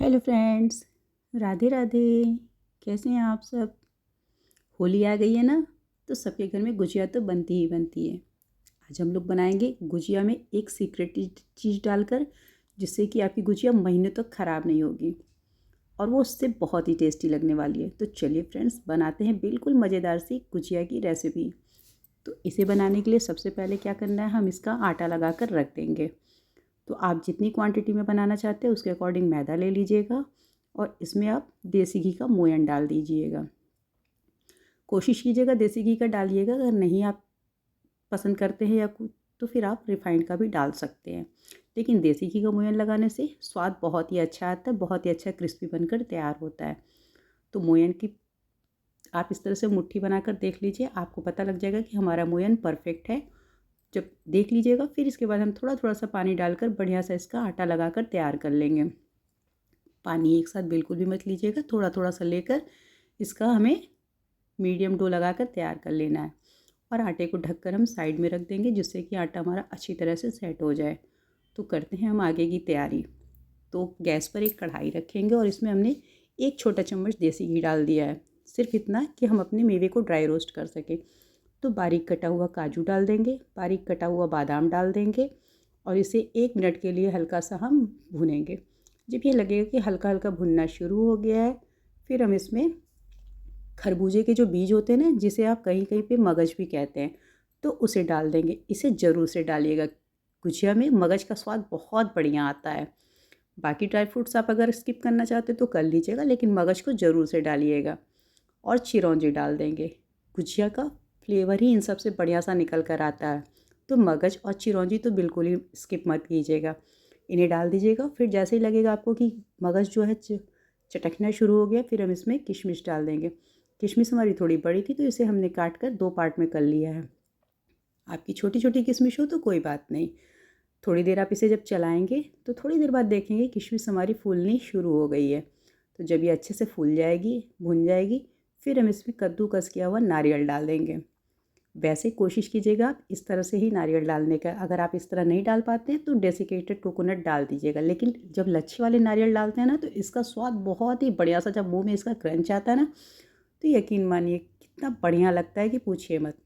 Hello friends, Radhe Radhe. कैसे हैं आप सब? होली आ गई है ना, तो सबके घर में गुजिया तो बनती ही बनती है। आज हम लोग बनाएंगे गुजिया में एक सीक्रेट चीज़ डालकर, जिससे कि आपकी गुजिया महीनों तक ख़राब नहीं होगी और वो उससे बहुत ही टेस्टी लगने वाली है। तो चलिए फ्रेंड्स, बनाते हैं बिल्कुल मज़ेदार सी गुजिया की रेसिपी। तो इसे बनाने के लिए सबसे पहले क्या करना है, हम इसका आटा लगा कर रख देंगे। तो आप जितनी क्वांटिटी में बनाना चाहते हैं उसके अकॉर्डिंग मैदा ले लीजिएगा और इसमें आप देसी घी का मोयन डाल दीजिएगा। कोशिश कीजिएगा देसी घी का डालिएगा, अगर नहीं आप पसंद करते हैं या कुछ तो फिर आप रिफाइंड का भी डाल सकते हैं। लेकिन देसी घी का मोयन लगाने से स्वाद बहुत ही अच्छा आता है, बहुत ही अच्छा क्रिस्पी बनकर तैयार होता है। तो मोयन की आप इस तरह से मुट्ठी बनाकर देख लीजिए, आपको पता लग जाएगा कि हमारा मोयन परफेक्ट है। जब देख लीजिएगा फिर इसके बाद हम थोड़ा थोड़ा सा पानी डालकर बढ़िया सा इसका आटा लगाकर तैयार कर लेंगे। पानी एक साथ बिल्कुल भी मत लीजिएगा, थोड़ा थोड़ा सा लेकर इसका हमें मीडियम डो लगाकर तैयार कर लेना है। और आटे को ढककर हम साइड में रख देंगे, जिससे कि आटा हमारा अच्छी तरह से सेट हो जाए। तो करते हैं हम आगे की तैयारी। तो गैस पर एक कढ़ाई रखेंगे और इसमें हमने एक छोटा चम्मच देसी घी डाल दिया है, सिर्फ इतना कि हम अपने मेवे को ड्राई रोस्ट कर सकें। तो बारीक कटा हुआ काजू डाल देंगे, बारीक कटा हुआ बादाम डाल देंगे और इसे 1 मिनट के लिए हल्का सा हम भूनेंगे। जब ये लगेगा कि हल्का हल्का भुनना शुरू हो गया है, फिर हम इसमें खरबूजे के जो बीज होते हैं ना, जिसे आप कहीं कहीं पे मगज भी कहते हैं, तो उसे डाल देंगे। इसे ज़रूर से डालिएगा, गुजिया में मगज का स्वाद बहुत बढ़िया आता है। बाकी ड्राई फ्रूट्स आप अगर स्किप करना चाहते तो कर लीजिएगा, लेकिन मगज को ज़रूर से डालिएगा। और चिरौंजी डाल देंगे। गुजिया का फ्लेवर ही इन सब से बढ़िया सा निकल कर आता है। तो मगज और चिरौंजी तो बिल्कुल ही स्किप मत कीजिएगा, इन्हें डाल दीजिएगा। फिर जैसे ही लगेगा आपको कि मगज जो है चटकना शुरू हो गया, फिर हम इसमें किशमिश डाल देंगे। किशमिश हमारी थोड़ी बड़ी थी तो इसे हमने काट कर 2 पार्ट में कर लिया है। आपकी छोटी छोटी किशमिश हो तो कोई बात नहीं। थोड़ी देर आप इसे जब चलाएंगे तो थोड़ी देर बाद देखेंगे किशमिश हमारी फूलनी शुरू हो गई है। तो जब ये अच्छे से फूल जाएगी, भुन जाएगी, फिर हम इसमें कद्दूकस किया हुआ नारियल डाल देंगे। वैसे कोशिश कीजिएगा आप इस तरह से ही नारियल डालने का। अगर आप इस तरह नहीं डाल पाते हैं तो डेसिकेटेड कोकोनट डाल दीजिएगा। लेकिन जब लच्छे वाले नारियल डालते हैं ना, तो इसका स्वाद बहुत ही बढ़िया सा, जब मुंह में इसका क्रंच आता है ना, तो यकीन मानिए कितना बढ़िया लगता है कि पूछिए मत।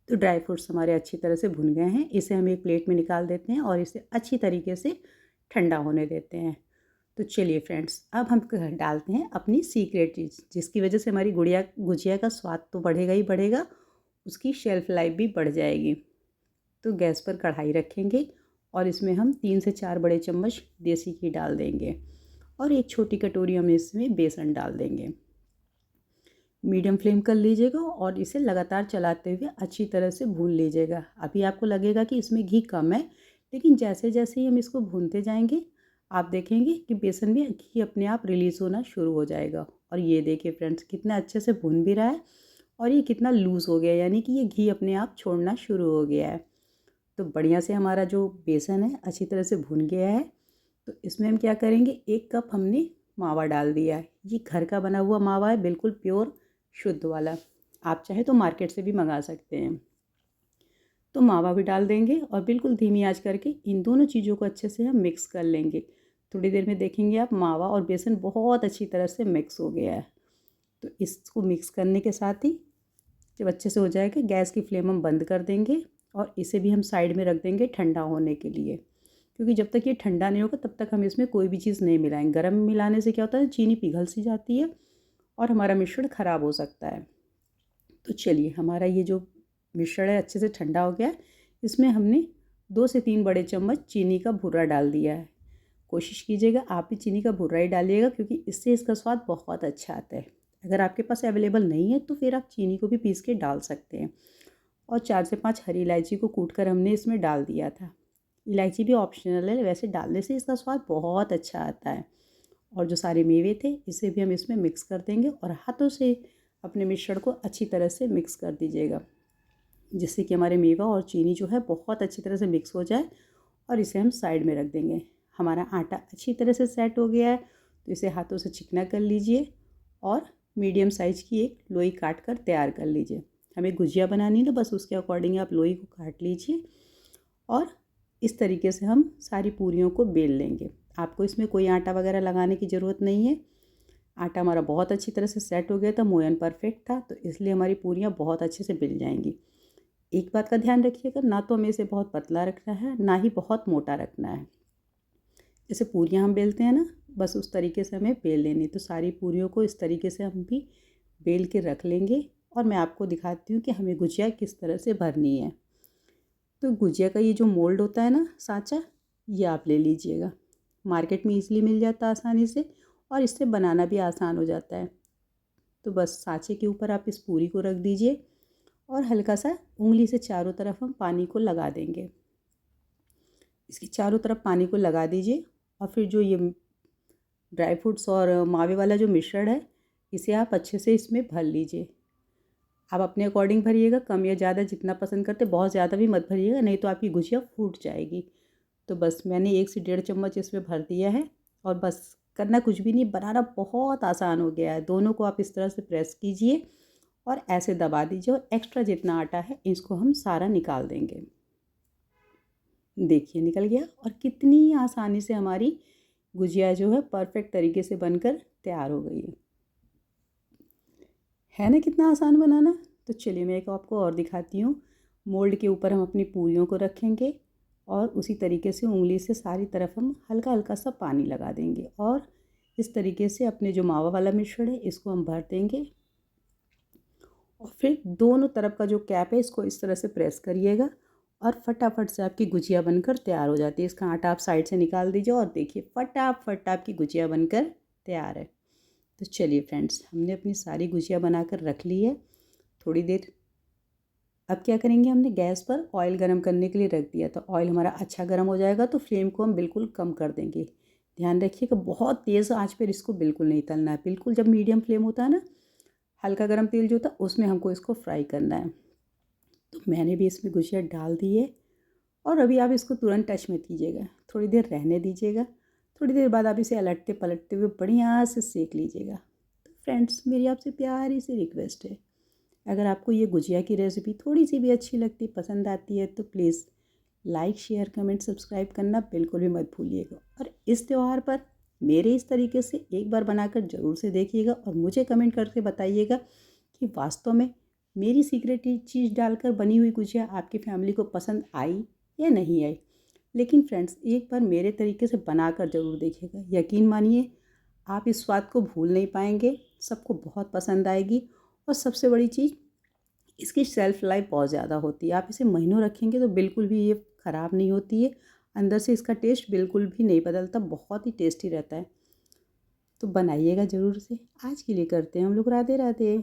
तो ड्राई फ्रूट्स हमारे अच्छी तरह से भुन गए हैं, इसे हम एक प्लेट में निकाल देते हैं और इसे अच्छी तरीके से ठंडा होने देते हैं। तो चलिए फ्रेंड्स, अब हम डालते हैं अपनी सीक्रेट चीज़, जिसकी वजह से हमारी गुजिया का स्वाद तो बढ़ेगा ही बढ़ेगा, उसकी शेल्फ़ लाइफ भी बढ़ जाएगी। तो गैस पर कढ़ाई रखेंगे और इसमें हम 3 से 4 बड़े चम्मच देसी घी डाल देंगे और एक छोटी कटोरी हम इसमें बेसन डाल देंगे। मीडियम फ्लेम कर लीजिएगा और इसे लगातार चलाते हुए अच्छी तरह से भून लीजिएगा। अभी आपको लगेगा कि इसमें घी कम है, लेकिन जैसे जैसे ही हम इसको भूनते जाएंगे, आप देखेंगे कि बेसन में घी अपने आप रिलीज़ होना शुरू हो जाएगा। और ये देखिए फ्रेंड्स, कितना अच्छे से भून भी रहा है और ये कितना लूज़ हो गया है, यानी कि ये घी अपने आप छोड़ना शुरू हो गया है। तो बढ़िया से हमारा जो बेसन है अच्छी तरह से भुन गया है। तो इसमें हम क्या करेंगे, 1 कप हमने मावा डाल दिया है। ये घर का बना हुआ मावा है, बिल्कुल प्योर शुद्ध वाला। आप चाहे तो मार्केट से भी मंगा सकते हैं। तो मावा भी डाल देंगे और बिल्कुल धीमी आंच करके इन दोनों चीज़ों को अच्छे से हम मिक्स कर लेंगे। थोड़ी देर में देखेंगे आप, मावा और बेसन बहुत अच्छी तरह से मिक्स हो गया है। तो इसको मिक्स करने के साथ ही जब अच्छे से हो जाएगा, गैस की फ्लेम हम बंद कर देंगे और इसे भी हम साइड में रख देंगे ठंडा होने के लिए। क्योंकि जब तक ये ठंडा नहीं होगा तब तक हम इसमें कोई भी चीज़ नहीं मिलाएंगे। गर्म मिलाने से क्या होता है, चीनी पिघल सी जाती है और हमारा मिश्रण ख़राब हो सकता है। तो चलिए, हमारा ये जो मिश्रण है अच्छे से ठंडा हो गया है। इसमें हमने 2 से 3 बड़े चम्मच चीनी का भुर्रा डाल दिया है। कोशिश कीजिएगा आप भी चीनी का भुर्रा ही डालिएगा, क्योंकि इससे इसका स्वाद बहुत अच्छा आता है। अगर आपके पास अवेलेबल नहीं है तो फिर आप चीनी को भी पीस के डाल सकते हैं। और 4 से 5 हरी इलायची को कूट कर हमने इसमें डाल दिया था। इलायची भी ऑप्शनल है, वैसे डालने से इसका स्वाद बहुत अच्छा आता है। और जो सारे मेवे थे इसे भी हम इसमें मिक्स कर देंगे और हाथों से अपने मिश्रण को अच्छी तरह से मिक्स कर दीजिएगा, जिससे कि हमारे मेवा और चीनी जो है बहुत अच्छी तरह से मिक्स हो जाए। और इसे हम साइड में रख देंगे। हमारा आटा अच्छी तरह से सेट हो गया है, तो इसे हाथों से चिकना कर लीजिए और मीडियम साइज़ की एक लोई काट कर तैयार कर लीजिए। हमें गुजिया बनानी है तो बस उसके अकॉर्डिंग आप लोई को काट लीजिए और इस तरीके से हम सारी पूरियों को बेल लेंगे। आपको इसमें कोई आटा वगैरह लगाने की ज़रूरत नहीं है। आटा हमारा बहुत अच्छी तरह से सेट हो गया था, मोयन परफेक्ट था, तो इसलिए हमारी पूरियाँ बहुत अच्छे से बिल जाएंगी। एक बात का ध्यान रखिएगा, ना तो हमें इसे बहुत पतला रखना है, ना ही बहुत मोटा रखना है। जैसे पूरियाँ हम बेलते हैं ना, बस उस तरीके से हमें बेल लेनी। तो सारी पूरियों को इस तरीके से हम भी बेल के रख लेंगे और मैं आपको दिखाती हूँ कि हमें गुजिया किस तरह से भरनी है। तो गुजिया का ये जो मोल्ड होता है ना, सांचा, ये आप ले लीजिएगा। मार्केट में ईज़िली मिल जाता है आसानी से, और इससे बनाना भी आसान हो जाता है। तो बस सांचे के ऊपर आप इस पूरी को रख दीजिए और हल्का सा उंगली से चारों तरफ हम पानी को लगा देंगे। इसकी चारों तरफ पानी को लगा दीजिए और फिर जो ये ड्राई फ्रूट्स और मावे वाला जो मिश्रण है, इसे आप अच्छे से इसमें भर लीजिए। आप अपने अकॉर्डिंग भरिएगा, कम या ज़्यादा जितना पसंद करते, बहुत ज़्यादा भी मत भरिएगा, नहीं तो आपकी गुजिया फूट जाएगी। तो बस मैंने 1 से 1.5 चम्मच इसमें भर दिया है और बस करना कुछ भी नहीं, बनाना बहुत आसान हो गया है। दोनों को आप इस तरह से प्रेस कीजिए और ऐसे दबा दीजिए और एक्स्ट्रा जितना आटा है इसको हम सारा निकाल देंगे। देखिए निकल गया, और कितनी आसानी से हमारी गुजिया जो है परफेक्ट तरीके से बनकर तैयार हो गई है ना, कितना आसान बनाना। तो चलिए मैं एक आपको और दिखाती हूँ। मोल्ड के ऊपर हम अपनी पूरियों को रखेंगे और उसी तरीके से उंगली से सारी तरफ हम हल्का हल्का सा पानी लगा देंगे और इस तरीके से अपने जो मावा वाला मिश्रण है इसको हम भर देंगे और फिर दोनों तरफ का जो कैप है इसको इस तरह से प्रेस करिएगा और फटाफट से आपकी गुजिया बनकर तैयार हो जाती है। इसका आटा आप साइड से निकाल दीजिए और देखिए फटाफट आपकी गुजिया बनकर तैयार है। तो चलिए फ्रेंड्स, हमने अपनी सारी गुजिया बनाकर रख ली है। थोड़ी देर अब क्या करेंगे, हमने गैस पर ऑयल गरम करने के लिए रख दिया, तो ऑयल हमारा अच्छा गरम हो जाएगा तो फ्लेम को हम बिल्कुल कम कर देंगे। ध्यान रखिएगा बहुत तेज़ आंच पर इसको बिल्कुल नहीं तलना है, बिल्कुल जब मीडियम फ्लेम होता है ना, हल्का गरम तेल जो होता है उसमें हमको इसको फ्राई करना है। तो मैंने भी इसमें गुजिया डाल दी है और अभी आप इसको तुरंत टच मत कीजिएगा, थोड़ी देर रहने दीजिएगा। थोड़ी देर बाद आप इसे अलटते पलटते हुए बढ़िया से सेक लीजिएगा। तो फ्रेंड्स, मेरी आपसे प्यारी सी रिक्वेस्ट है, अगर आपको ये गुजिया की रेसिपी थोड़ी सी भी अच्छी लगती, पसंद आती है, तो please like share comment subscribe करना बिल्कुल भी मत भूलिएगा। और इस त्यौहार पर मेरे इस तरीके से एक बार बनाकर ज़रूर से देखिएगा और मुझे कमेंट करके बताइएगा कि वास्तव में मेरी सीक्रेट चीज़ डालकर बनी हुई गुजिया आपकी फैमिली को पसंद आई या नहीं आई। लेकिन फ्रेंड्स, एक बार मेरे तरीके से बनाकर ज़रूर देखिएगा, यकीन मानिए आप इस स्वाद को भूल नहीं पाएंगे, सबको बहुत पसंद आएगी। और सबसे बड़ी चीज़, इसकी शेल्फ़ लाइफ बहुत ज़्यादा होती है, आप इसे महीनों रखेंगे तो बिल्कुल भी ये ख़राब नहीं होती है, अंदर से इसका टेस्ट बिल्कुल भी नहीं बदलता, बहुत ही टेस्टी रहता है। तो बनाइएगा ज़रूर से। आज के लिए करते हैं हम लोग राधे राधे।